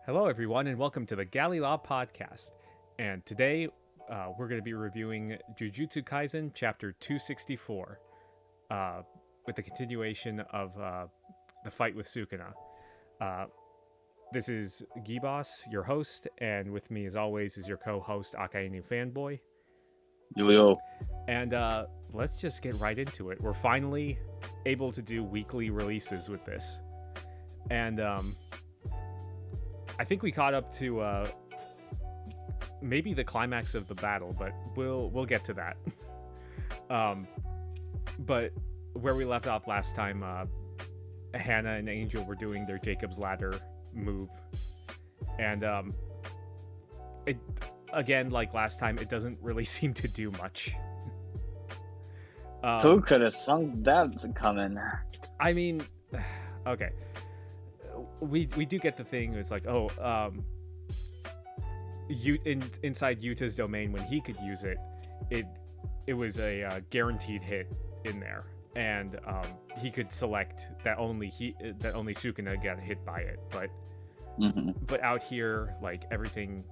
Hello, everyone, and welcome to the Galley La Podcast. And today, we're going to be reviewing Jujutsu Kaisen Chapter 264, with the continuation of the fight with Sukuna. This is Geboss, your host, and with me, as always, is your co-host Akainu Fanboy. Yo. And let's just get right into it. We're finally able to do weekly releases with this, and I think we caught up to maybe the climax of the battle, but we'll get to that. But where we left off last time, Hannah and Angel were doing their Jacob's Ladder move, and it again, like last time, it doesn't really seem to do much. Who could have sunk that coming? I mean, okay. We do get the thing. It's like, inside Yuta's domain, when he could use it, it was a guaranteed hit in there, and he could select that only Sukuna got hit by it. But out here, like everything,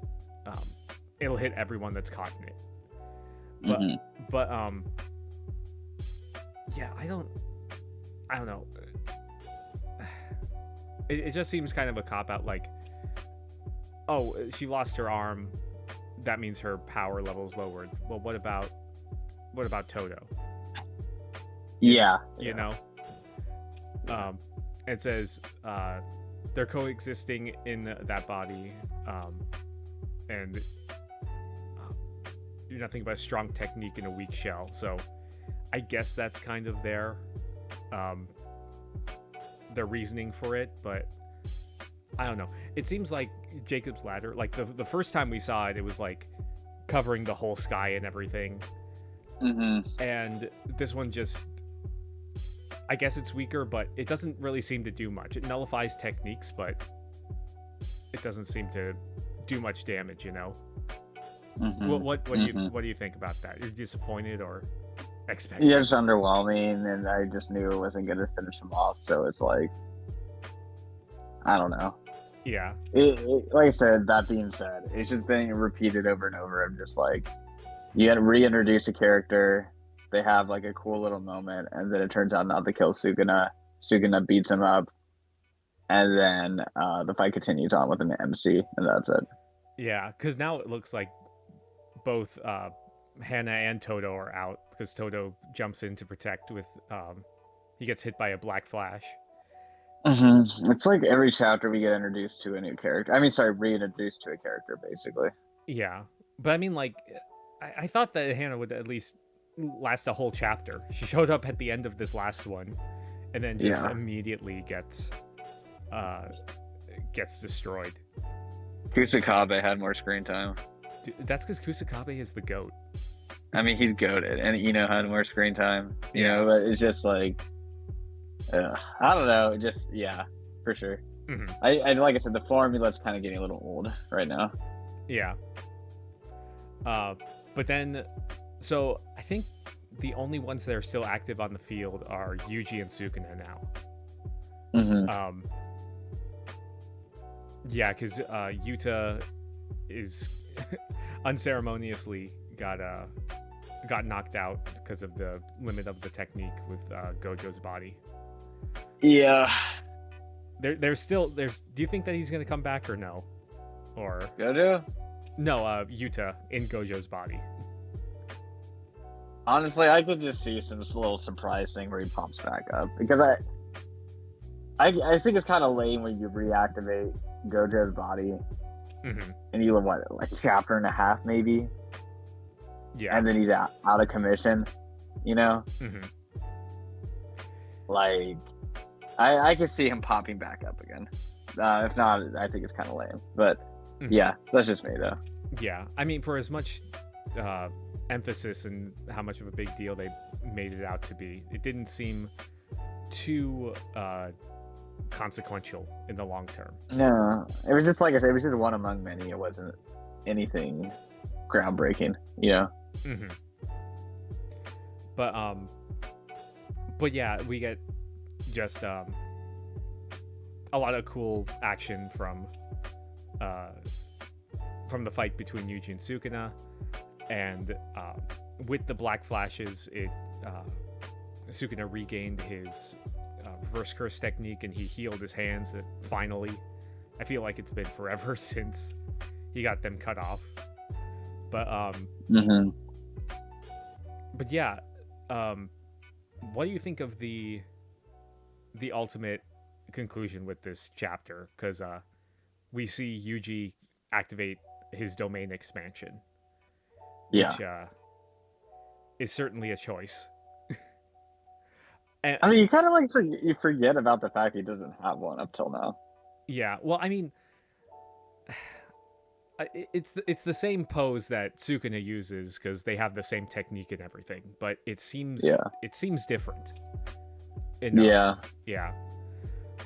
it'll hit everyone that's caught in it. But yeah, I don't know. It just seems kind of a cop-out, like, oh, she lost her arm, that means her power level's lowered. Well, what about Toto? Yeah. You know? It says they're coexisting in that body, and you're nothing but a strong technique in a weak shell. So I guess that's kind of their reasoning for it, but I don't know. It seems like Jacob's Ladder, like the first time we saw it, it was like covering the whole sky and everything. And this one just, I guess it's weaker, but it doesn't really seem to do much. It nullifies techniques, but it doesn't seem to do much damage, you know? What do you think about that? You're disappointed or expected? Yeah, it's underwhelming, and I just knew it wasn't going to finish him off, so it's like, I don't know. Yeah. Like I said, that being said, it's just being repeated over and over. I'm just like, you got to reintroduce a character, they have like a cool little moment, and then it turns out not to kill Sukuna. Sukuna beats him up, and then the fight continues on with an MC, and that's it. Yeah, because now it looks like both Hannah and Toto are out, because Toto jumps in to protect with he gets hit by a black flash. It's like every chapter we get introduced to a new character. Reintroduced to a character, basically. Yeah, but I mean, like, I thought that Hannah would at least last a whole chapter. She showed up at the end of this last one, and then just immediately gets destroyed. Kusakabe had more screen time. Dude, that's because Kusakabe is the GOAT. I mean, he's goated, and Ino had more screen time. You know, but it's just like, I don't know. Just for sure. I like I said, the formula's kind of getting a little old right now. Yeah. But then, so I think the only ones that are still active on the field are Yuji and Sukuna now. Yeah, because Yuta is unceremoniously got knocked out because of the limit of the technique with Gojo's body. Yeah. There's do you think that he's gonna come back or no? Or Gojo? No, Yuta in Gojo's body. Honestly, I could just see some little surprise thing where he pops back up, because I think it's kind of lame when you reactivate Gojo's body and you live like a chapter and a half maybe. Yeah. And then he's out of commission, you know? Like, I can see him popping back up again. If not, I think it's kind of lame. But yeah, that's just me though. Yeah, I mean, for as much emphasis and how much of a big deal they made it out to be, it didn't seem too consequential in the long term. No, it was just, like I said, it was just one among many. It wasn't anything groundbreaking, you know? But yeah, we get just a lot of cool action from from the fight between Yuji and Sukuna, and with the black flashes, Sukuna regained his reverse curse technique, and he healed his hands. Finally, I feel like it's been forever since he got them cut off. But but yeah, what do you think of the ultimate conclusion with this chapter? Because we see Yuji activate his domain expansion, which is certainly a choice. And, I mean, you kind of like you forget about the fact he doesn't have one up till now. Yeah, well, I mean, it's the same pose that Sukuna uses because they have the same technique and everything, but it seems different. Enough. Yeah.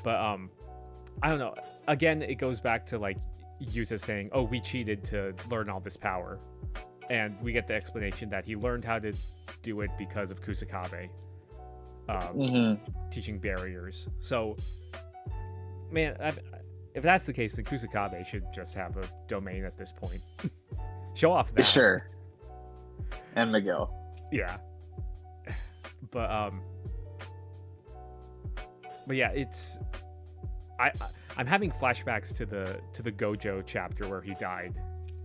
But I don't know. Again, it goes back to like Yuta saying, "Oh, we cheated to learn all this power," and we get the explanation that he learned how to do it because of Kusakabe teaching barriers. So, man, if that's the case, then Kusakabe should just have a domain at this point. Show off that. Sure. And Miguel. Yeah. But yeah, it's I'm having flashbacks to the Gojo chapter where he died,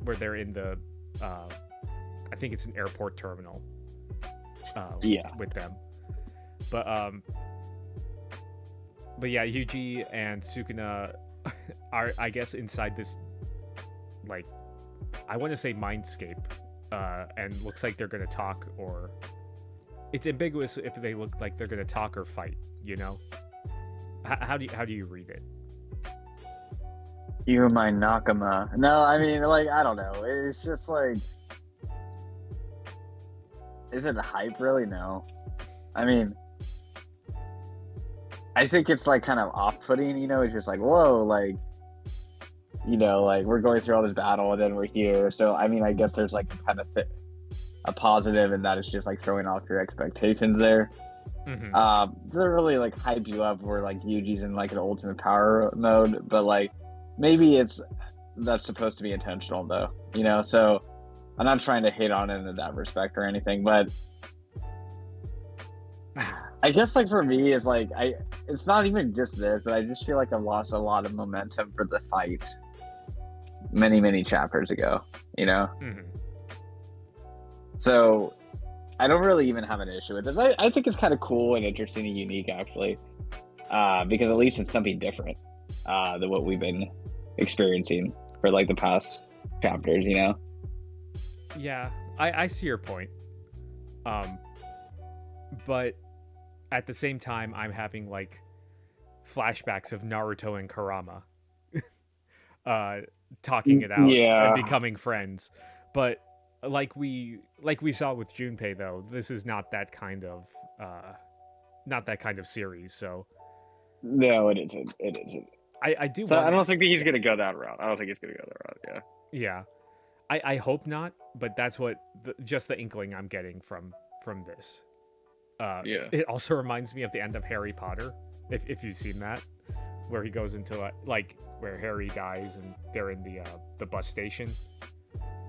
where they're in the I think it's an airport terminal. With them. But yeah, Yuji and Sukuna are, I guess, inside this, like, I want to say mindscape, and looks like they're gonna talk, or it's ambiguous if they look like they're gonna talk or fight. You know, how do you read it? You're my Nakama. No, I mean, like, I don't know. It's just like, is it hype really? No. I mean, I think it's like kind of off-putting, you know. It's just like, whoa, like, you know, like we're going through all this battle and then we're here. So I mean, I guess there's like kind of a positive, and that is just like throwing off your expectations there. Doesn't really like hype you up where like Yuji's in like an ultimate power mode, but like maybe that's supposed to be intentional though, you know. So I'm not trying to hate on it in that respect or anything, but I guess like for me is like it's not even just this, but I just feel like I've lost a lot of momentum for the fight many chapters ago, you know. So I don't really even have an issue with this. I think it's kind of cool and interesting and unique actually, because at least it's something different than what we've been experiencing for like the past chapters, you know. Yeah, I see your point, but at the same time, I'm having like flashbacks of Naruto and Kurama talking it out and becoming friends. But like we saw with Junpei, though, this is not that kind of series. So no, it isn't. It isn't. I do. So I don't think that he's gonna go that route. I don't think he's gonna go that route. Yeah. I hope not. But that's what just the inkling I'm getting from this. It also reminds me of the end of Harry Potter, if you've seen that, where he goes into like where Harry dies and they're in the bus station,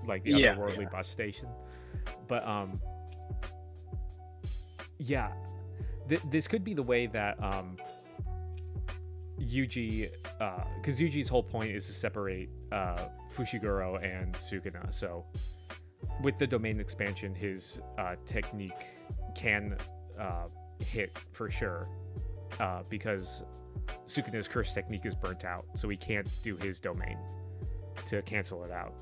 like the otherworldly bus station. But this could be the way that Yuji, because Yuji's whole point is to separate Fushiguro and Sukuna. So with the domain expansion, his technique can hit for sure, because Sukuna's curse technique is burnt out, so he can't do his domain to cancel it out.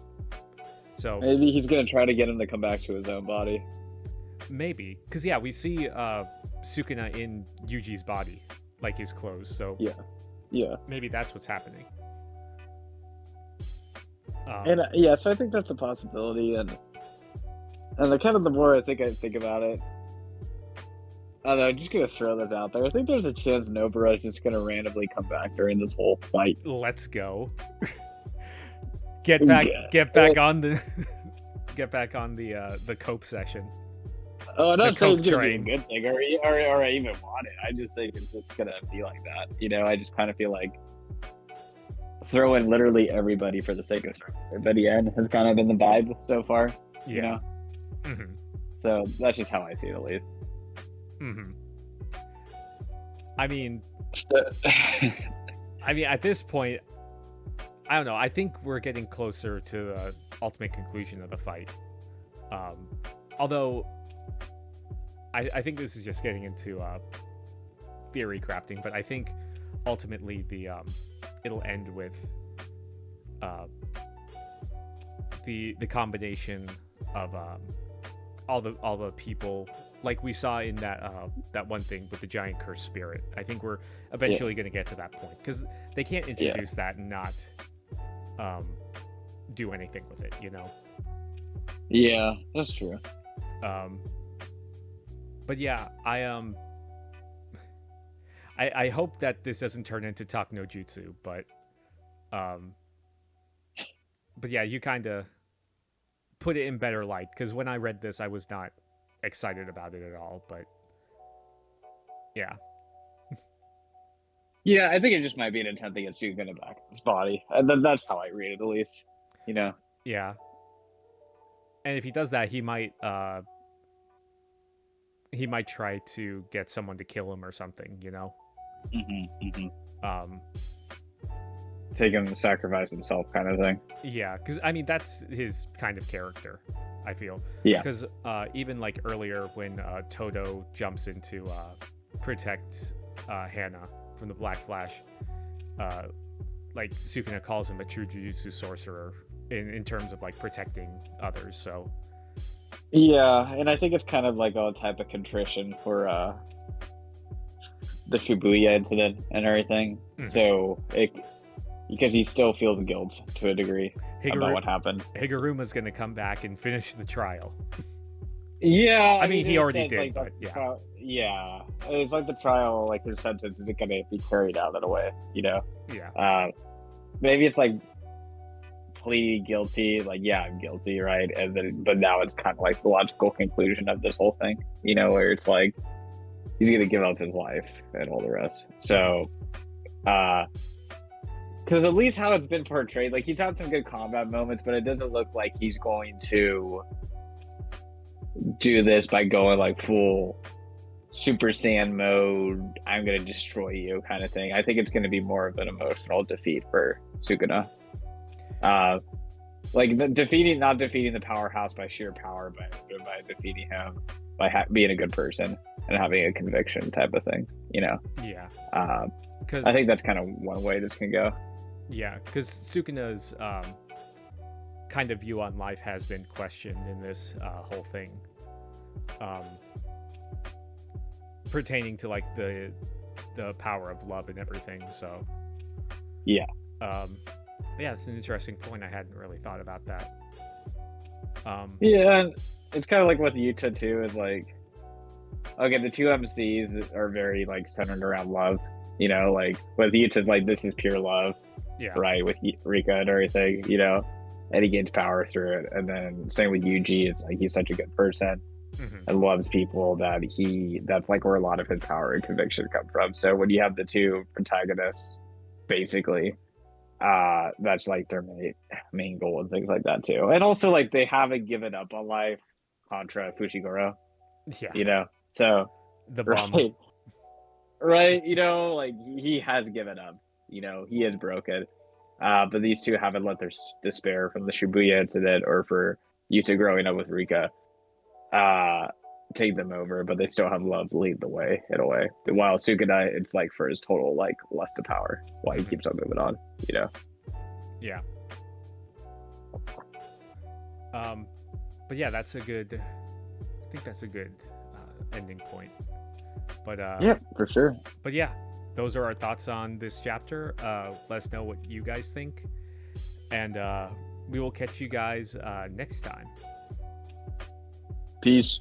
So maybe he's gonna try to get him to come back to his own body. Maybe, because we see Sukuna in Yuji's body, like his clothes. So maybe that's what's happening. So I think that's a possibility, and kind of the more I think about it, I don't know, I'm just gonna throw this out there. I think there's a chance Nobara is just gonna randomly come back during this whole fight. Let's go. Get back on the cope session. Oh, I'm not saying it's gonna be a good thing, or I even want it. I just think it's just gonna be like that. You know, I just kind of feel like throw in literally everybody for the sake of throwing everybody in has kind of been the vibe so far. You know. So that's just how I see it, at least. I mean, at this point, I don't know. I think we're getting closer to the ultimate conclusion of the fight. Although, I think this is just getting into theory crafting, but I think ultimately it'll end with the combination of all the people, like we saw in that one thing with the giant cursed spirit. I think we're eventually going to get to that point, because they can't introduce that and not do anything with it, you know? Yeah, that's true. But yeah, I hope that this doesn't turn into Talk no Jutsu, but yeah, you kind of put it in better light, because when I read this, I was not excited about it at all. But yeah, yeah, I think it just might be an attempt to get Sukuna back in his body. That's how I read it, at least. You know. Yeah, and if he does that, he might try to get someone to kill him or something, you know. Take him to sacrifice himself, kind of thing. Yeah, because I mean that's his kind of character, I feel. Yeah. Because even like earlier when Todo jumps in to protect Hana from the Black Flash, like Sukuna calls him a true Jujutsu sorcerer in terms of like protecting others. So. Yeah, and I think it's kind of like a type of contrition for the Shibuya incident and everything. So because he still feels guilt to a degree about what happened. Higuruma's going to come back and finish the trial. Yeah, I mean he already did, like, but yeah, it's like the trial, like his sentence isn't going to be carried out in a way, you know. Yeah. Maybe it's like plead guilty, like I'm guilty, right? And then, but now it's kind of like the logical conclusion of this whole thing, you know, where it's like he's going to give up his life and all the rest. So, because at least how it's been portrayed, like he's had some good combat moments, but it doesn't look like he's going to do this by going like full Super Saiyan mode, I'm going to destroy you kind of thing. I think it's going to be more of an emotional defeat for Sukuna. Like not defeating the powerhouse by sheer power, but by defeating him by being a good person and having a conviction type of thing, you know? Yeah. I think that's kind of one way this can go. Yeah, because Sukuna's kind of view on life has been questioned in this whole thing, pertaining to like the power of love and everything. So yeah, it's an interesting point. I hadn't really thought about that. Yeah, and it's kind of like with Yuta too. Is like, okay, the two MCs are very like centered around love. You know, like with Yuta, like this is pure love. Yeah. Right, with Rika and everything, you know, and he gains power through it. And then same with Yuji, it's like he's such a good person and loves people that's like where a lot of his power and conviction come from. So when you have the two protagonists, basically, that's like their main goal and things like that too. And also like they haven't given up on life contra Fushiguro. Yeah. You know, so the bomb. Right, you know, like he has given up. You know, he is broken. But these two haven't let their despair from the Shibuya incident or for Yuta growing up with Rika take them over, but they still have love lead the way in a way. While Sukuna, it's like for his total like lust of power while he keeps on moving on, you know? Yeah. But yeah, I think that's a good ending point. But yeah, for sure. But yeah, those are our thoughts on this chapter. Let us know what you guys think, and we will catch you guys next time. Peace.